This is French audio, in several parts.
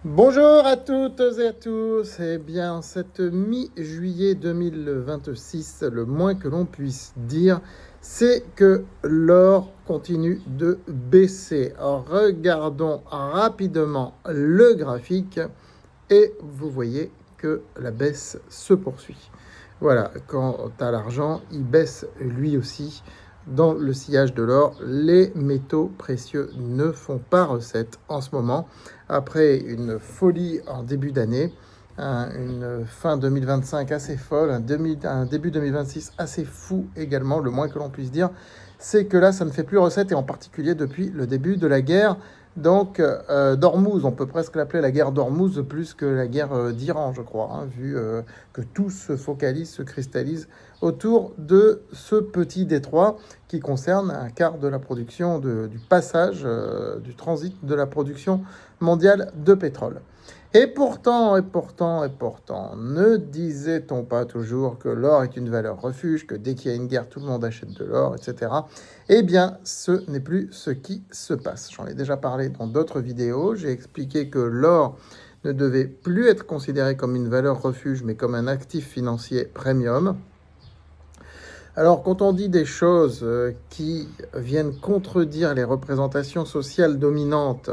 Bonjour à toutes et à tous. Eh bien, cette mi-juillet 2026, le moins que l'on puisse dire, c'est que l'or continue de baisser. Alors, regardons rapidement le graphique et vous voyez que la baisse se poursuit. Voilà, quant à l'argent, il baisse lui aussi. Dans le sillage de l'or, les métaux précieux ne font pas recette en ce moment. Après une folie en début d'année, une fin 2025 assez folle, un début 2026 assez fou également, le moins que l'on puisse dire, c'est que là, ça ne fait plus recette, et en particulier depuis le début de la guerre. Donc, d'Ormuz, on peut presque l'appeler la guerre d'Ormuz plus que la guerre d'Iran, je crois, hein, vu que tout se focalise, se cristallise autour de ce petit détroit qui concerne un quart de la production, du passage, du transit de la production mondiale de pétrole. Et pourtant, ne disait-on pas toujours que l'or est une valeur refuge, que dès qu'il y a une guerre, tout le monde achète de l'or, etc. Eh bien, ce n'est plus ce qui se passe. J'en ai déjà parlé dans d'autres vidéos. J'ai expliqué que l'or ne devait plus être considéré comme une valeur refuge, mais comme un actif financier premium. Alors, quand on dit des choses qui viennent contredire les représentations sociales dominantes,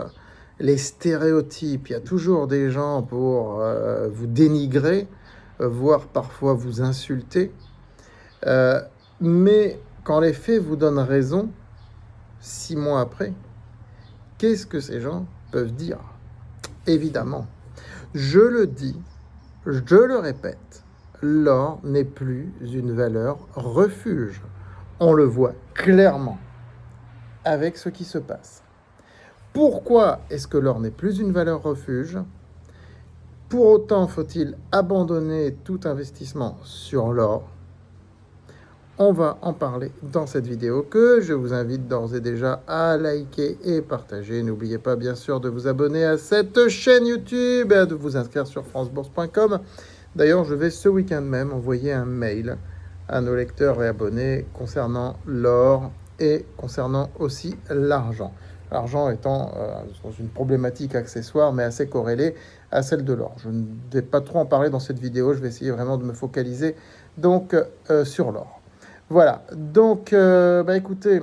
les stéréotypes, il y a toujours des gens pour vous dénigrer, voire parfois vous insulter. Euh, mais quand les faits vous donnent raison, 6 mois après, qu'est-ce que ces gens peuvent dire? Évidemment, je le dis, je le répète, l'or n'est plus une valeur refuge. On le voit clairement avec ce qui se passe. Pourquoi est-ce que l'or n'est plus une valeur refuge? Pour autant, faut-il abandonner tout investissement sur l'or? On va en parler dans cette vidéo que je vous invite d'ores et déjà à liker et partager. N'oubliez pas bien sûr de vous abonner à cette chaîne YouTube et de vous inscrire sur francebourse.com. D'ailleurs, je vais ce week-end même envoyer un mail à nos lecteurs et abonnés concernant l'or et concernant aussi l'argent. L'argent étant dans une problématique accessoire mais assez corrélée à celle de l'or. Je ne vais pas trop en parler dans cette vidéo, je vais essayer vraiment de me focaliser donc sur l'or. Voilà, donc écoutez,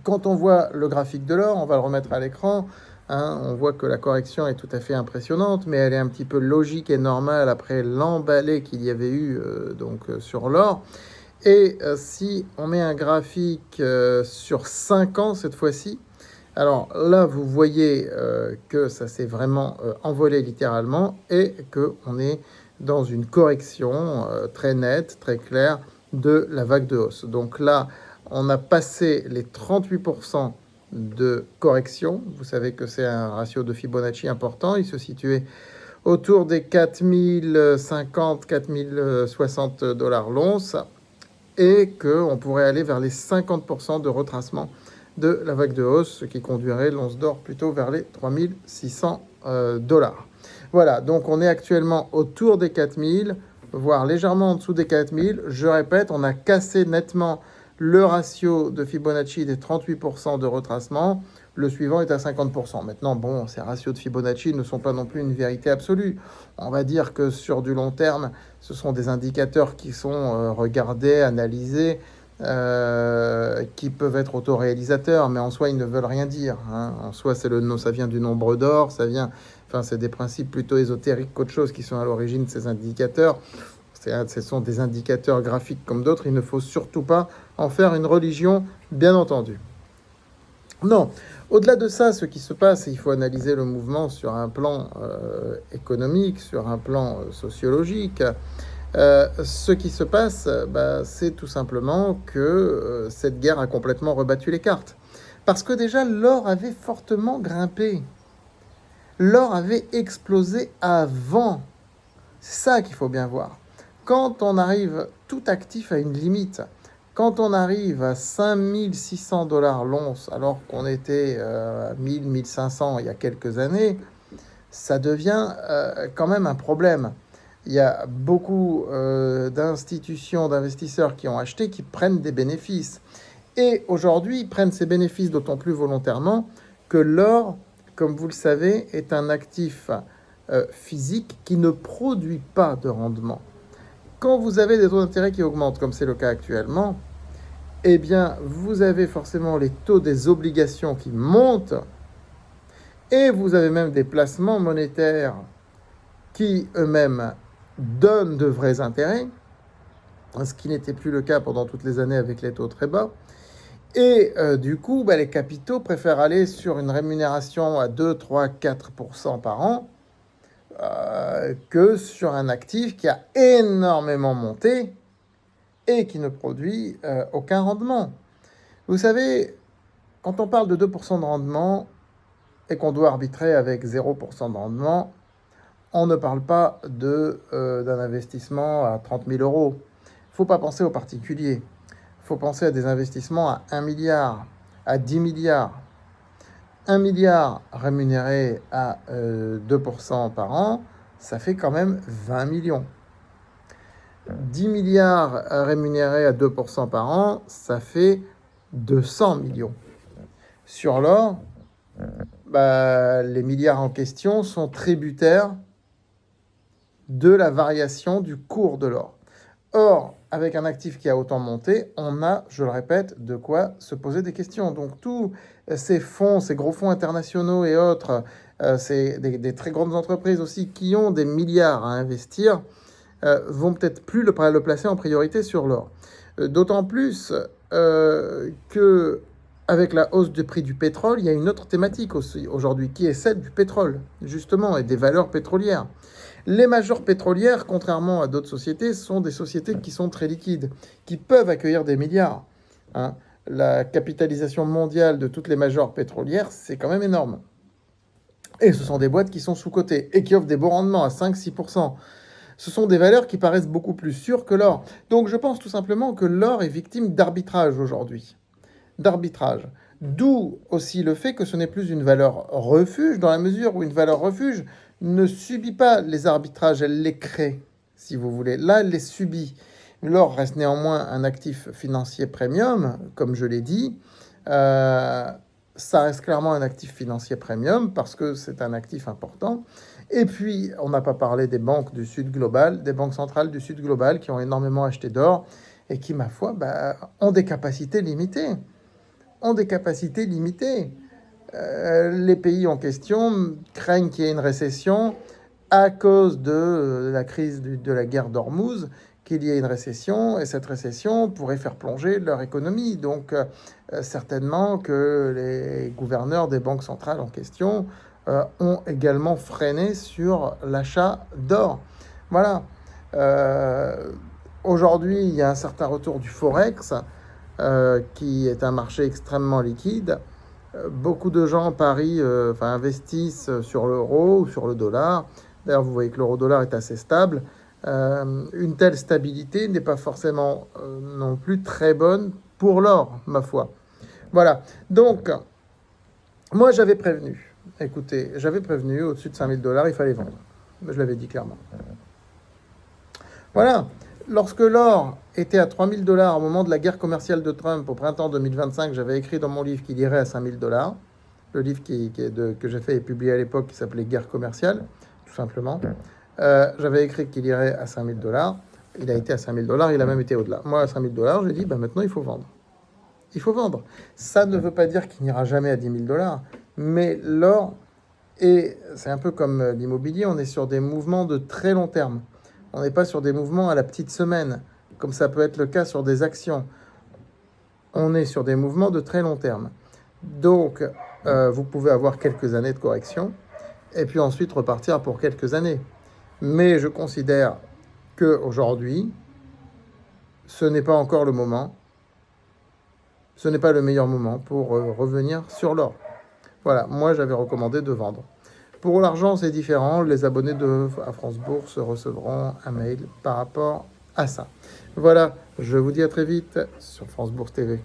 quand on voit le graphique de l'or, on va le remettre à l'écran, hein, on voit que la correction est tout à fait impressionnante, mais elle est un petit peu logique et normale après l'emballé qu'il y avait eu sur l'or. Et si on met un graphique sur 5 ans cette fois-ci, alors là, vous voyez que ça s'est vraiment envolé littéralement et qu'on est dans une correction très nette, très claire de la vague de hausse. Donc là, on a passé les 38% de correction. Vous savez que c'est un ratio de Fibonacci important. Il se situait autour des 4050, 4060 dollars l'once et qu'on pourrait aller vers les 50% de retracement de la vague de hausse, ce qui conduirait l'once d'or plutôt vers les 3600 dollars. Voilà, donc on est actuellement autour des 4000, voire légèrement en dessous des 4000. Je répète, on a cassé nettement le ratio de Fibonacci des 38% de retracement. Le suivant est à 50%. Maintenant, bon, ces ratios de Fibonacci ne sont pas non plus une vérité absolue. On va dire que sur du long terme, ce sont des indicateurs qui sont regardés, analysés, qui peuvent être autoréalisateurs, mais en soi, ils ne veulent rien dire. Hein. En soi, ça vient du nombre d'or, c'est des principes plutôt ésotériques qu'autre chose qui sont à l'origine de ces indicateurs. Ce sont des indicateurs graphiques comme d'autres. Il ne faut surtout pas en faire une religion, bien entendu. Non, au-delà de ça, ce qui se passe, il faut analyser le mouvement sur un plan économique, sur un plan sociologique. Ce qui se passe, c'est tout simplement que cette guerre a complètement rebattu les cartes. Parce que déjà, l'or avait fortement grimpé. L'or avait explosé avant. C'est ça qu'il faut bien voir. Quand on arrive tout actif à une limite, quand on arrive à 5600 dollars l'once, alors qu'on était à 1000, 1500 il y a quelques années, ça devient quand même un problème. Il y a beaucoup d'institutions, d'investisseurs qui ont acheté, qui prennent des bénéfices. Et aujourd'hui, ils prennent ces bénéfices d'autant plus volontairement que l'or comme vous le savez, est un actif physique qui ne produit pas de rendement. Quand vous avez des taux d'intérêt qui augmentent, comme c'est le cas actuellement, eh bien, vous avez forcément les taux des obligations qui montent et vous avez même des placements monétaires qui eux-mêmes donnent de vrais intérêts, ce qui n'était plus le cas pendant toutes les années avec les taux très bas. Et du coup, les capitaux préfèrent aller sur une rémunération à 2, 3, 4% par an que sur un actif qui a énormément monté et qui ne produit aucun rendement. Vous savez, quand on parle de 2% de rendement et qu'on doit arbitrer avec 0% de rendement, on ne parle pas d'un investissement à 30 000 euros. Il ne faut pas penser aux particuliers. Il faut penser à des investissements à 1 milliard, à 10 milliards. 1 milliard rémunéré à 2% par an, ça fait quand même 20 millions. 10 milliards rémunérés à 2% par an, ça fait 200 millions. Sur l'or, les milliards en question sont tributaires de la variation du cours de l'or. Or, avec un actif qui a autant monté, on a, je le répète, de quoi se poser des questions. Donc tous ces fonds, ces gros fonds internationaux et autres, c'est des très grandes entreprises aussi qui ont des milliards à investir, vont peut-être plus le placer en priorité sur l'or. D'autant plus que avec la hausse du prix du pétrole, il y a une autre thématique aussi aujourd'hui, qui est celle du pétrole, justement, et des valeurs pétrolières. Les majors pétrolières, contrairement à d'autres sociétés, sont des sociétés qui sont très liquides, qui peuvent accueillir des milliards. La capitalisation mondiale de toutes les majors pétrolières, c'est quand même énorme. Et ce sont des boîtes qui sont sous-cotées et qui offrent des bons rendements à 5-6%. Ce sont des valeurs qui paraissent beaucoup plus sûres que l'or. Donc je pense tout simplement que l'or est victime d'arbitrage aujourd'hui. D'arbitrage. D'où aussi le fait que ce n'est plus une valeur refuge, dans la mesure où une valeur refuge ne subit pas les arbitrages, elle les crée, si vous voulez. Là, elle les subit. L'or reste néanmoins un actif financier premium, comme je l'ai dit. Ça reste clairement un actif financier premium parce que c'est un actif important. Et puis, on n'a pas parlé des banques du Sud global, des banques centrales du Sud global qui ont énormément acheté d'or et qui, ma foi, ont des capacités limitées. Les pays en question craignent qu'il y ait une récession à cause de la crise de la guerre d'Ormuz, qu'il y ait une récession, et cette récession pourrait faire plonger leur économie. Donc, certainement que les gouverneurs des banques centrales en question ont également freiné sur l'achat d'or. Voilà. Aujourd'hui, il y a un certain retour du Forex, qui est un marché extrêmement liquide. Beaucoup de gens investissent sur l'euro ou sur le dollar. D'ailleurs, vous voyez que l'euro-dollar est assez stable. Une telle stabilité n'est pas forcément non plus très bonne pour l'or, ma foi. Voilà. Donc, moi, j'avais prévenu. Écoutez, au-dessus de 5 000 $, il fallait vendre. Je l'avais dit clairement. Voilà. Lorsque l'or était à 3 000 $ au moment de la guerre commerciale de Trump au printemps 2025, j'avais écrit dans mon livre qu'il irait à 5 000 $. Le livre que j'ai fait et publié à l'époque qui s'appelait Guerre commerciale, tout simplement. J'avais écrit qu'il irait à 5 000 $. Il a été à 5 000 $, il a même été au-delà. Moi, à 5 000 $, j'ai dit, maintenant, il faut vendre. Il faut vendre. Ça ne veut pas dire qu'il n'ira jamais à 10 000 $, mais l'or, c'est un peu comme l'immobilier, on est sur des mouvements de très long terme. On n'est pas sur des mouvements à la petite semaine, comme ça peut être le cas sur des actions. On est sur des mouvements de très long terme. Donc, vous pouvez avoir quelques années de correction, et puis ensuite repartir pour quelques années. Mais je considère qu'aujourd'hui, ce n'est pas encore le moment, ce n'est pas le meilleur moment pour revenir sur l'or. Voilà, moi j'avais recommandé de vendre. Pour l'argent, c'est différent. Les abonnés à France Bourse recevront un mail par rapport à ça. Voilà, je vous dis à très vite sur France Bourse TV.